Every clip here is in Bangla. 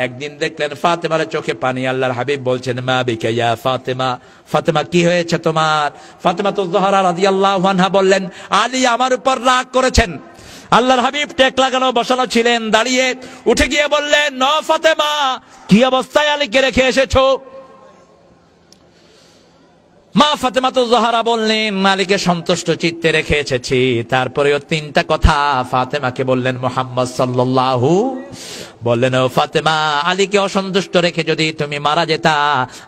একদিন দেখলেন ফাতেমার চোখে পানি। আল্লাহর হাবিব বলছেন, মা বিকা ইয়া ফাতেমা, ফাতেমা কি হয়েছে তোমার? ফাতেমা তো জোহরা রাদিয়াল্লাহু আনহা বললেন, আলী আমার উপর রাগ করেছেন। আল্লাহর হাবিব টেক লাগানো বসানো ছিলেন, দাঁড়িয়ে উঠে গিয়ে বললেন, ন ফাতেমা, কি অবস্থায় আলীকে রেখে এসেছো? মা ফাতেমা তো জোহরা বললেন, আলীকে সন্তুষ্ট চিত্তে রেখে এসেছি। তারপরেও তিনটা কথা ফাতেমাকে বললেন মুহাম্মদ সাল্লাল্লাহু, বললেন, ও ফাতেমা, আলীকে অসন্তুষ্ট রেখে যদি তুমি মারা যেতা,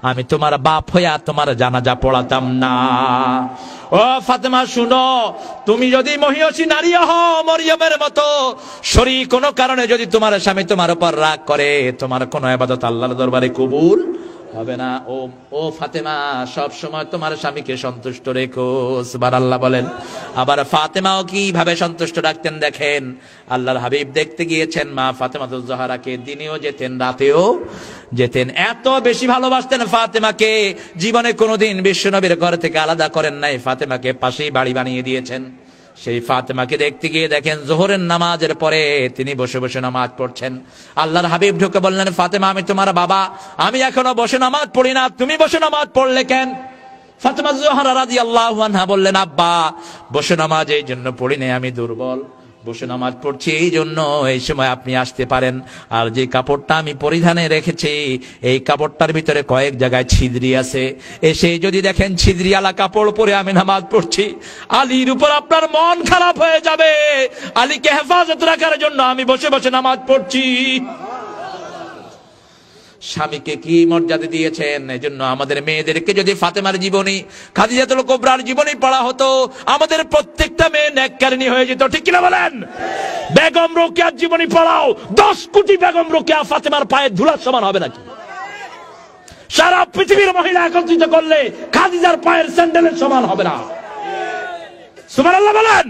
আমি তোমার বাপ হইয়া তোমার জানাজা পড়াতাম না। ও ফাতেমা শুনো, তুমি যদি মহিয়সী নারী হও মরিয়মের মতো, শরীর কোনো কারণে যদি তোমার স্বামী তোমার উপর রাগ করে, তোমার কোনো ইবাদত আল্লাহর দরবারে কবুল হবে না। ও ফাতেমা, সব সময় তোমার স্বামীকে সন্তুষ্ট রেখো। সুবহানাল্লাহ বলেন। আবার ফাতেমাও কিভাবে সন্তুষ্ট রাখতেন দেখেন। আল্লাহর হাবিব দেখতে গিয়েছেন মা ফাতেমাতুজ জোহরাকে, দিনেও যেতেন রাতেও যেতেন। এত বেশি ভালোবাসতেন ফাতেমাকে, জীবনে কোনোদিন বিশ্বনবীর ঘর থেকে আলাদা করেন নাই। ফাতেমাকে পাশেই বাড়ি বানিয়ে দিয়েছেন। সেই ফাতেমাকে দেখতে গিয়ে দেখেন জোহরের নামাজের পরে তিনি বসে বসে নামাজ পড়ছেন। আল্লাহর হাবিব ঢুকে বললেন, ফাতেমা, আমি তোমার বাবা, আমি এখনো বসে নামাজ পড়ি না, তুমি বসে নামাজ পড়লে কেন? ফাতেমা জোহরা রাদিয়াল্লাহু আনহা বললেন, আব্বা, বসে নামাজ এই জন্য পড়ি না, আমি দুর্বল, বসে নামাজ পড়ছি এই জন্য এই সময় আপনি আসতে পারেন। আর যে কাপড়টা আমি পরিধানে রেখেছি, এই কাপড়টার ভিতরে কয়েক জায়গায় ছিদ্রি আছে, এসে যদি দেখেন ছিদ্রিওয়ালা কাপড় পরে আমি নামাজ পড়ছি, আলীর উপর আপনার মন খারাপ হয়ে যাবে। আলীকে হেফাজত রাখার জন্য আমি বসে বসে নামাজ পড়ছি। স্বামীকে কি মর্যাদা দিয়েছেন। এজন্য আমাদের মেয়েদেরকে যদি ফাতেমার জীবনী, খাদিজাতুল কুবরার জীবনী পড়া হতো, আমাদের প্রত্যেকটা মেয়ে নেককারিনী হয়ে যেত। ঠিক কিনা বলেন? বেগম রোকেয়ার জীবনী পড়াও, 10 কোটি বেগম রোকেয়া ফাতেমার পায়ের ধুলার সমান হবে নাকি? সারা পৃথিবীর মহিলা একত্রিত করলে খাদিজার পায়ের স্যান্ডেলের সমান হবে না। সুবহানাল্লাহ বলেন।